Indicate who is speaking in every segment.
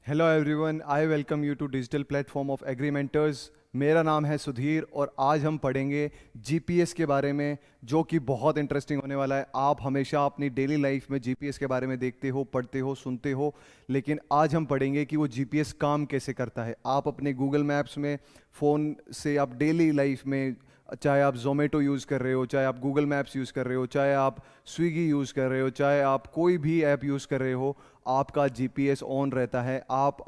Speaker 1: Hello everyone, I welcome you to digital platform of Agrimentors. मेरा नाम है सुधीर और आज हम पढ़ेंगे जीपीएस के बारे में, जो कि बहुत इंटरेस्टिंग होने वाला है। आप हमेशा अपनी डेली लाइफ में जीपीएस के बारे में देखते हो, पढ़ते हो, सुनते हो, लेकिन आज हम पढ़ेंगे कि वो जीपीएस काम कैसे करता है। आप अपने गूगल मैप्स में, फ़ोन से आप डेली लाइफ में, चाहे आप जोमेटो यूज़ कर रहे हो, चाहे आप गूगल मैप्स यूज़ कर रहे हो, चाहे आप स्विगी यूज़ कर रहे हो, चाहे आप कोई भी ऐप यूज़ कर रहे हो, आपका जीपीएस ऑन रहता है। आप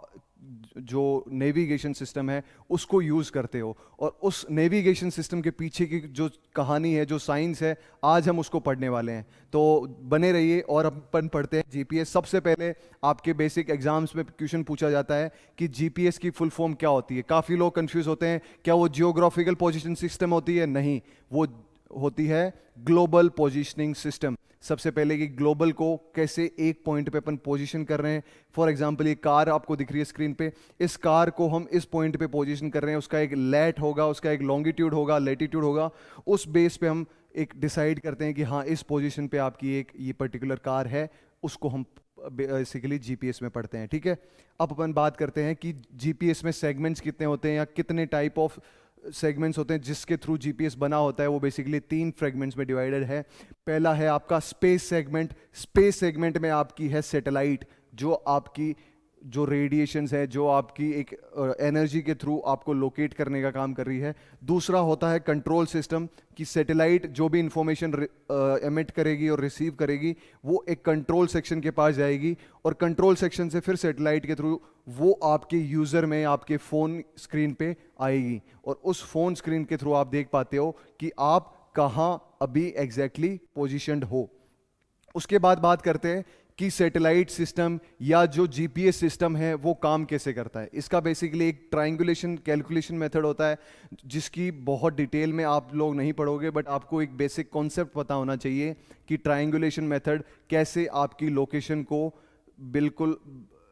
Speaker 1: जो नेविगेशन सिस्टम है उसको यूज़ करते हो, और उस नेविगेशन सिस्टम के पीछे की जो कहानी है, जो साइंस है, आज हम उसको पढ़ने वाले हैं। तो बने रहिए और अपन पढ़ते हैं जीपीएस। सबसे पहले आपके बेसिक एग्जाम्स में क्वेश्चन पूछा जाता है कि जीपीएस की फुल फॉर्म क्या होती है। काफ़ी लोग कंफ्यूज होते हैं, क्या वो जियोग्राफिकल पोजीशन सिस्टम होती है? नहीं, वो होती है ग्लोबल पोजीशनिंग सिस्टम। सबसे पहले कि ग्लोबल को कैसे एक पॉइंट पे अपन पोजीशन कर रहे हैं। फॉर एग्जांपल, ये कार आपको दिख रही है स्क्रीन पे, इस कार को हम इस पॉइंट पे पोजीशन कर रहे हैं। उसका एक लैट होगा, उसका एक लॉन्गिट्यूड होगा, लेटीट्यूड होगा। उस बेस पे हम एक डिसाइड करते हैं कि हाँ, इस पोजीशन पे आपकी एक ये पर्टिकुलर कार है। उसको हम बेसिकली जीपीएस में पढ़ते हैं। ठीक है, अब अपन बात करते हैं कि जीपीएस में सेगमेंट्स कितने होते हैं या कितने टाइप ऑफ सेगमेंट्स होते हैं जिसके थ्रू जीपीएस बना होता है। वो बेसिकली 3 फ्रेगमेंट्स में डिवाइडेड है। पहला है आपका स्पेस सेगमेंट। स्पेस सेगमेंट में आपकी है सैटेलाइट, जो आपकी जो रेडिएशंस है, जो आपकी एक एनर्जी के थ्रू आपको लोकेट करने का काम कर रही है। दूसरा होता है कंट्रोल सिस्टम, कि सैटेलाइट जो भी इंफॉर्मेशन एमिट करेगी और रिसीव करेगी, वो एक कंट्रोल सेक्शन के पास जाएगी, और कंट्रोल सेक्शन से फिर सैटेलाइट के थ्रू वो आपके यूज़र में, आपके फ़ोन स्क्रीन पे आएगी, और उस फ़ोन स्क्रीन के थ्रू आप देख पाते हो कि आप कहाँ अभी एग्जैक्टली पोजिशनड हो। उसके बाद बात करते हैं कि सैटेलाइट सिस्टम या जो जीपीएस सिस्टम है वो काम कैसे करता है। इसका बेसिकली एक ट्रायंगुलेशन कैलकुलेशन मेथड होता है, जिसकी बहुत डिटेल में आप लोग नहीं पढ़ोगे, बट आपको एक बेसिक कॉन्सेप्ट पता होना चाहिए कि ट्रायंगुलेशन मेथड कैसे आपकी लोकेशन को बिल्कुल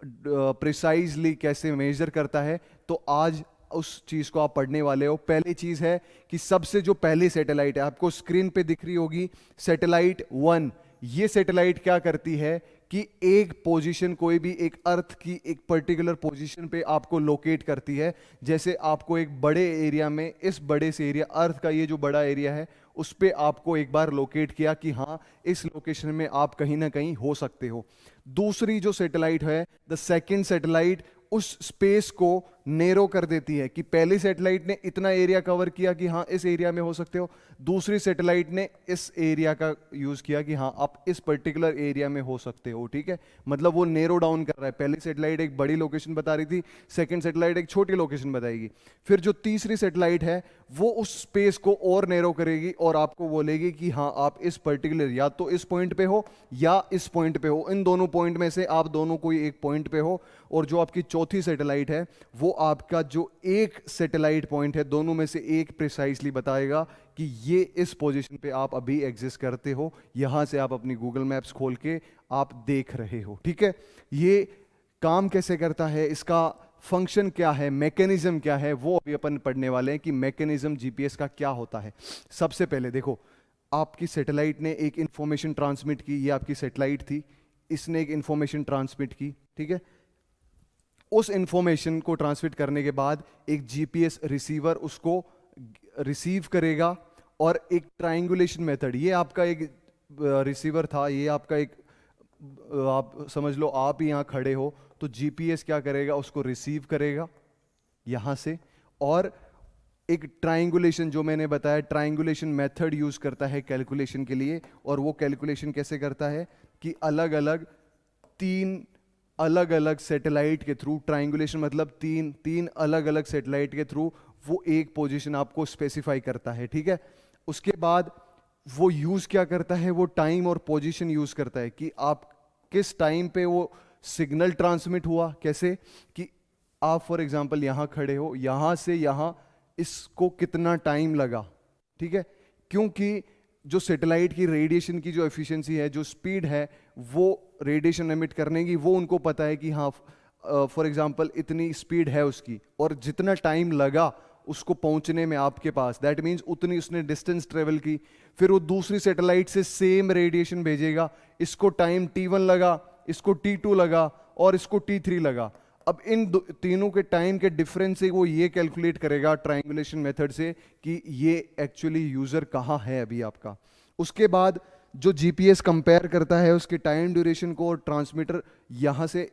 Speaker 1: प्रिसाइजली कैसे मेजर करता है। तो आज उस चीज को आप पढ़ने वाले हो। पहली चीज है कि सबसे जो पहली सैटेलाइट है, आपको स्क्रीन पे दिख रही होगी, सैटेलाइट 1। ये सैटेलाइट क्या करती है कि एक पोजीशन, कोई भी एक अर्थ की एक पर्टिकुलर पोजीशन पे आपको लोकेट करती है। जैसे आपको एक बड़े एरिया में, इस बड़े से एरिया, अर्थ का ये जो बड़ा एरिया है, उस पे आपको एक बार लोकेट किया कि हाँ, इस लोकेशन में आप कहीं ना कहीं हो सकते हो। दूसरी जो सैटेलाइट है, द सेकंड सैटेलाइट, उस स्पेस को नेरो कर देती है कि पहली सैटेलाइट ने इतना एरिया कवर किया कि हाँ, इस एरिया में हो सकते हो। दूसरी सैटेलाइट ने इस एरिया का यूज किया कि हाँ, आप इस पर्टिकुलर एरिया में हो सकते हो। ठीक है, मतलब वो नेरो डाउन कर रहा है। पहली सैटेलाइट एक बड़ी लोकेशन बता रही थी, सेकंड सैटेलाइट एक छोटी लोकेशन बताएगी। फिर जो तीसरी सैटेलाइट है, वो उस स्पेस को और नेरो करेगी और आपको बोलेगी कि हाँ, आप इस पर्टिकुलर, या तो इस पॉइंट पे हो या इस पॉइंट पे हो, इन दोनों पॉइंट में से आप दोनों कोई एक पॉइंट पे हो। और जो आपकी चौथी सैटेलाइट है, वो आपका जो एक सैटेलाइट पॉइंट है, दोनों में से एक प्रिसाइसली बताएगा कि ये इस पोजीशन पे आप अभी एग्जिस्ट करते हो। यहां से आप अपनी गूगल मैप्स खोल के आप देख रहे हो। ठीक है, ये काम कैसे करता है, इसका फंक्शन क्या है, मैकेनिज्म क्या है, वो अभी अपन पढ़ने वाले हैं कि मैकेनिज्म जीपीएस का क्या होता है। सबसे पहले देखो, आपकी सैटेलाइट ने एक इंफॉर्मेशन ट्रांसमिट की। ये आपकी सैटेलाइट थी, इसने एक इंफॉर्मेशन ट्रांसमिट की। ठीक है, उस इंफॉर्मेशन को ट्रांसमिट करने के बाद एक जीपीएस रिसीवर उसको रिसीव करेगा, और एक ट्रायंगुलेशन मेथड, ये आपका एक रिसीवर था, ये आपका एक, आप समझ लो आप यहाँ खड़े हो, तो जीपीएस क्या करेगा, उसको रिसीव करेगा यहाँ से, और एक ट्रायंगुलेशन, जो मैंने बताया, ट्रायंगुलेशन मेथड यूज करता है कैलकुलेशन के लिए। और वो कैलकुलेशन कैसे करता है कि अलग अलग, 3 अलग अलग सैटेलाइट के थ्रू, ट्रायंगुलेशन मतलब तीन अलग अलग सैटेलाइट के थ्रू वो एक पोजीशन आपको स्पेसिफाई करता है। ठीक है, उसके बाद वो यूज क्या करता है, वो टाइम और पोजीशन यूज करता है कि आप किस टाइम पे वो सिग्नल ट्रांसमिट हुआ। कैसे कि आप फॉर एग्जांपल यहां खड़े हो, यहां से यहां इसको कितना टाइम लगा। ठीक है, क्योंकि जो सैटेलाइट की रेडिएशन की जो एफिशिएंसी है, जो स्पीड है, वो रेडिएशन एमिट करने की, वो उनको पता है कि हाँ, फॉर एग्जांपल इतनी स्पीड है उसकी, और जितना टाइम लगा उसको पहुंचने में आपके पास, दैट मीन्स उतनी उसने डिस्टेंस ट्रेवल की। फिर वो दूसरी सैटेलाइट से सेम रेडिएशन भेजेगा, इसको टाइम T1 लगा, इसको T2 लगा और इसको T3 लगा। अब इन तीनों के टाइम के डिफरेंस से वो ये कैलकुलेट करेगा ट्रायंगुलेशन मेथड से कि ये एक्चुअली यूजर कहाँ है अभी आपका। उसके बाद जो जीपीएस कंपेयर करता है उसके टाइम ड्यूरेशन को, और ट्रांसमीटर यहाँ से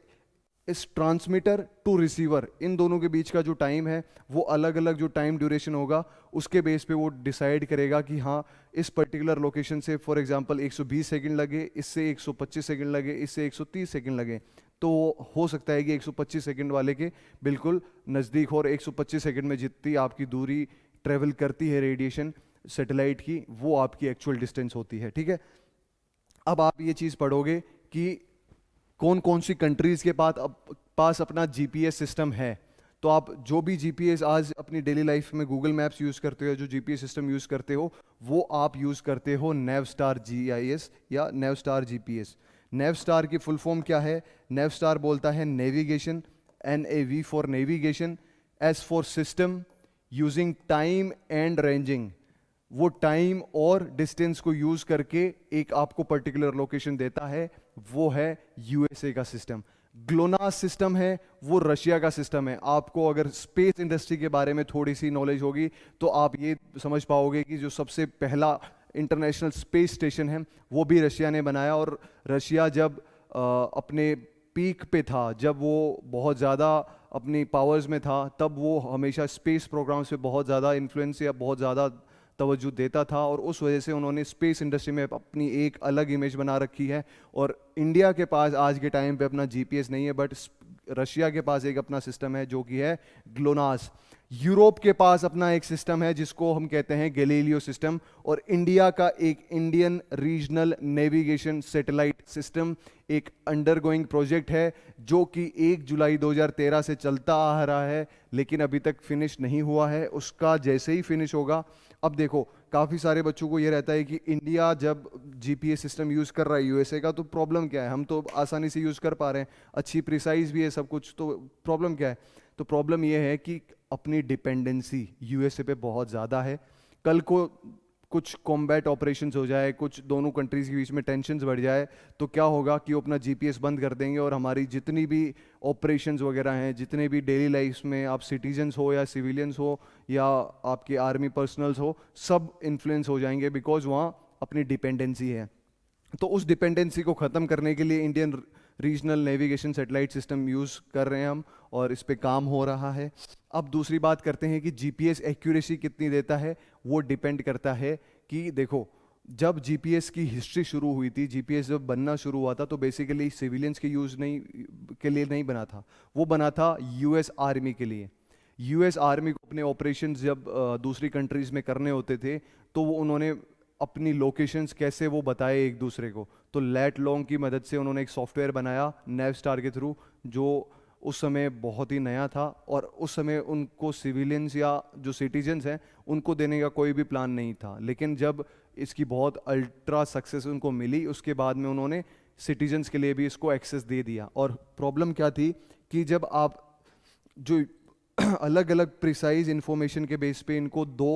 Speaker 1: इस ट्रांसमीटर टू रिसीवर इन दोनों के बीच का जो टाइम है वो अलग अलग जो टाइम ड्यूरेशन होगा उसके बेस पे वो डिसाइड करेगा कि हाँ इस पर्टिकुलर लोकेशन से फॉर एग्जांपल 120 सेकंड लगे, इससे 125 सेकंड लगे, इससे 130 सेकंड लगे। तो हो सकता है कि 125 सेकंड वाले के बिल्कुल नज़दीक हो, और 125 सेकंड में जितनी आपकी दूरी ट्रेवल करती है रेडिएशन सैटेलाइट की, वो आपकी एक्चुअल डिस्टेंस होती है। ठीक है, अब आप ये चीज़ पढ़ोगे कि कौन कौन सी कंट्रीज के पास अपना जीपीएस सिस्टम है। तो आप जो भी जीपीएस आज अपनी डेली लाइफ में गूगल मैप्स यूज़ करते हो, जो जीपीएस सिस्टम यूज़ करते हो, वो आप यूज़ करते हो नेवस्टार जीआईएस या नेवस्टार जीपीएस। नेवस्टार की फुल फॉर्म क्या है? नेवस्टार बोलता है navigation, NAV for navigation, S for system using time and ranging. वो टाइम और डिस्टेंस को यूज करके एक आपको पर्टिकुलर लोकेशन देता है, वो है यूएसए का सिस्टम। ग्लोनास सिस्टम है, वो रशिया का सिस्टम है। आपको अगर स्पेस इंडस्ट्री के बारे में थोड़ी सी नॉलेज होगी तो आप ये समझ पाओगे कि जो सबसे पहला इंटरनेशनल स्पेस स्टेशन है वो भी रशिया ने बनाया। और रशिया जब अपने पीक पे था, जब वो बहुत ज़्यादा अपनी पावर्स में था, तब वो हमेशा स्पेस प्रोग्राम्स पे बहुत ज़्यादा इन्फ्लुएंस या बहुत ज़्यादा तवज्जो देता था, और उस वजह से उन्होंने स्पेस इंडस्ट्री में अपनी एक अलग इमेज बना रखी है। और इंडिया के पास आज के टाइम पे अपना जीपीएस नहीं है, बट रशिया के पास एक अपना सिस्टम है जो कि है ग्लोनास। यूरोप के पास अपना एक सिस्टम है जिसको हम कहते हैं गैलीलियो सिस्टम, और इंडिया का एक Indian regional navigation satellite system एक अंडरगोइंग प्रोजेक्ट है जो कि 1 जुलाई 2013 से चलता आ रहा है, लेकिन अभी तक फिनिश नहीं हुआ है। उसका जैसे ही फिनिश होगा, अब देखो काफ़ी सारे बच्चों को ये रहता है कि इंडिया जब जीपीएस सिस्टम यूज़ कर रहा है यूएसए का, तो प्रॉब्लम क्या है? हम तो आसानी से यूज़ कर पा रहे हैं, अच्छी प्रिसाइज भी है सब कुछ, तो प्रॉब्लम क्या है? तो प्रॉब्लम ये है कि अपनी डिपेंडेंसी यूएसए पे बहुत ज़्यादा है। कल को कुछ कॉम्बैट ऑपरेशंस हो जाए, कुछ दोनों कंट्रीज के बीच में टेंशन्स बढ़ जाए, तो क्या होगा कि वो अपना जीपीएस बंद कर देंगे, और हमारी जितनी भी ऑपरेशंस वगैरह हैं, जितने भी डेली लाइफ में आप सिटीजन्स हो या सिविलियंस हो या आपके आर्मी पर्सनल्स हो, सब इन्फ्लुएंस हो जाएंगे, बिकॉज वहाँ अपनी डिपेंडेंसी है। तो उस डिपेंडेंसी को ख़त्म करने के लिए Indian regional navigation satellite system use कर रहे हैं हम, और इस पे काम हो रहा है। अब दूसरी बात करते हैं कि जीपीएस एक्यूरेसी कितनी देता है। वो डिपेंड करता है कि देखो, जब जीपीएस की हिस्ट्री शुरू हुई थी, जीपीएस जब बनना शुरू हुआ था, तो बेसिकली सिविलियंस के यूज़ नहीं के लिए नहीं बना था, वो बना था यूएस आर्मी के लिए। यूएस आर्मी को अपने ऑपरेशंस जब दूसरी कंट्रीज़ में करने होते थे, तो वो उन्होंने अपनी लोकेशंस कैसे वो बताए एक दूसरे को, तो लेट लॉन्ग की मदद से उन्होंने एक सॉफ्टवेयर बनाया नेवस्टार के थ्रू, जो उस समय बहुत ही नया था, और उस समय उनको सिविलियंस या जो सिटीजन्स हैं उनको देने का कोई भी प्लान नहीं था। लेकिन जब इसकी बहुत अल्ट्रा सक्सेस उनको मिली, उसके बाद में उन्होंने सिटीजन्स के लिए भी इसको एक्सेस दे दिया। और प्रॉब्लम क्या थी कि जब आप जो अलग अलग प्रिसाइज इंफॉर्मेशन के बेस पे इनको दो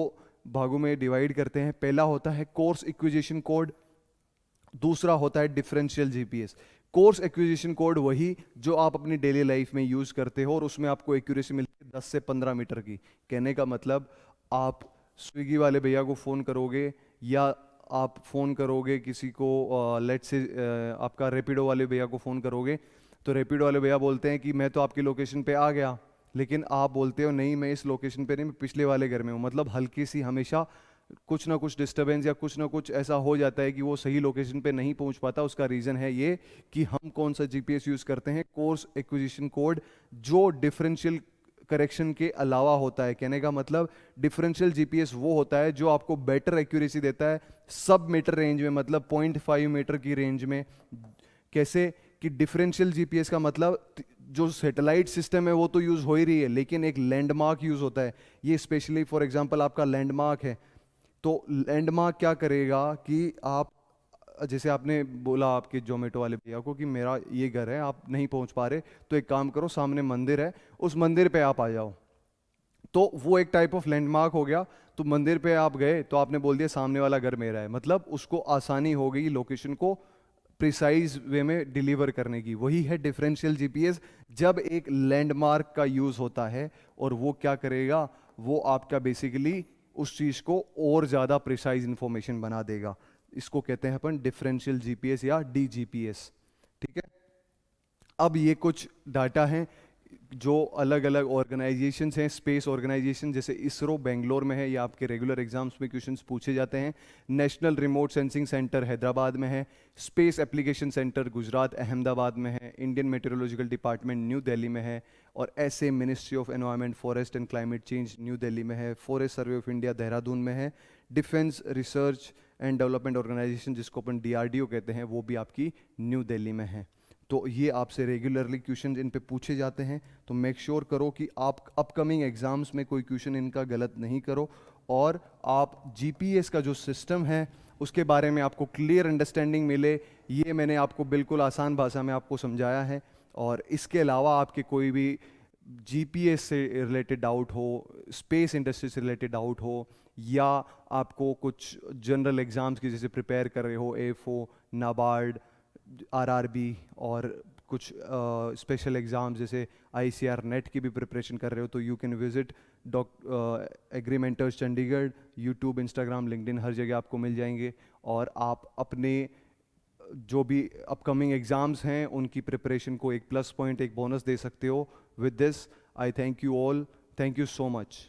Speaker 1: भागों में डिवाइड करते हैं, पहला होता है कोर्स एक्विजिशन कोड, दूसरा होता है differential GPS. Course acquisition code वही जो आप अपनी डेली लाइफ में यूज करते हो, और उसमें आपको एक्यूरेसी मिलती है 10 से 15 मीटर की। कहने का मतलब, आप स्विगी वाले भैया को फ़ोन करोगे या आप फ़ोन करोगे किसी को, लेट से आपका रैपिडो वाले भैया को फ़ोन करोगे, तो रैपिडो वाले भैया बोलते हैं कि मैं तो आपकी लोकेशन पे आ गया, लेकिन आप बोलते हो नहीं मैं इस लोकेशन पे नहीं, मैं पिछले वाले घर में हूँ। मतलब हल्की सी हमेशा कुछ ना कुछ डिस्टरबेंस या कुछ ना कुछ ऐसा हो जाता है कि वो सही लोकेशन पे नहीं पहुंच पाता। उसका रीज़न है ये कि हम कौन सा जीपीएस यूज़ करते हैं, कोर्स एक्विजिशन कोड, जो डिफरेंशियल करेक्शन के अलावा होता है। कहने का मतलब, डिफरेंशियल जीपीएस वो होता है जो आपको बेटर एक्यूरेसी देता है सब मीटर रेंज में, मतलब 0.5 मीटर की रेंज में। कैसे कि डिफरेंशियल जीपीएस का मतलब, जो सैटेलाइट सिस्टम है वो तो यूज़ हो ही रही है, लेकिन एक लैंडमार्क यूज़ होता है। ये स्पेशली फॉर एग्जांपल आपका लैंडमार्क है, तो लैंडमार्क क्या करेगा कि आप, जैसे आपने बोला आपके जोमेटो वाले भैया को कि मेरा ये घर है, आप नहीं पहुंच पा रहे, तो एक काम करो, सामने मंदिर है, उस मंदिर पे आप आ जाओ। तो वो एक टाइप ऑफ लैंडमार्क हो गया। तो मंदिर पे आप गए तो आपने बोल दिया सामने वाला घर मेरा है, मतलब उसको आसानी हो गई लोकेशन को प्रिसाइज वे में डिलीवर करने की। वही है डिफरेंशियल जीपीएस। जब एक लैंडमार्क का यूज़ होता है और वो क्या करेगा, वो आपका बेसिकली उस चीज़ को और ज़्यादा प्रिसाइज इंफॉर्मेशन बना देगा। इसको कहते हैं अपन डिफरेंशियल जीपीएस या डीजीपीएस। ठीक है। अब ये कुछ डाटा हैं जो अलग अलग ऑर्गेनाइजेशंस हैं, स्पेस ऑर्गेनाइजेशन, जैसे इसरो बेंगलोर में है, ये आपके रेगुलर एग्जाम्स में क्वेश्चंस पूछे जाते हैं। National remote sensing centre Hyderabad में है। Space application centre Gujarat Ahmedabad में है। Indian metrological department new Delhi में है। और ऐसे ministry of environment forest and climate change new Delhi में है। Forest survey of India Dehradun में है। Defence research and development organisation, जिसको अपन डीआरडीओ कहते हैं, वो भी आपकी न्यू दिल्ली में है। तो ये आपसे रेगुलरली क्वेश्चन इन पे पूछे जाते हैं। तो मेक श्योर करो कि आप अपकमिंग एग्जाम्स में कोई क्वेश्चन इनका गलत नहीं करो, और आप जीपीएस का जो सिस्टम है उसके बारे में आपको क्लियर अंडरस्टैंडिंग मिले। ये मैंने आपको बिल्कुल आसान भाषा में आपको समझाया है। और इसके अलावा आपके कोई भी जीपीएस से रिलेटेड डाउट हो, स्पेस इंडस्ट्री से रिलेटेड डाउट हो, या आपको कुछ जनरल एग्जाम्स की जैसे प्रिपेयर कर रहे हो, एफओ, नाबार्ड, आरआरबी, और कुछ स्पेशल एग्ज़ाम्स जैसे आईसीआर नेट की भी प्रिपरेशन कर रहे हो, तो you can visit Agrimentors Chandigarh. YouTube, Instagram, LinkedIn, हर जगह आपको मिल जाएंगे। और आप अपने जो भी अपकमिंग एग्ज़ाम्स हैं उनकी प्रिपरेशन को एक प्लस पॉइंट, एक बोनस दे सकते हो। With this I thank you all, thank you so much.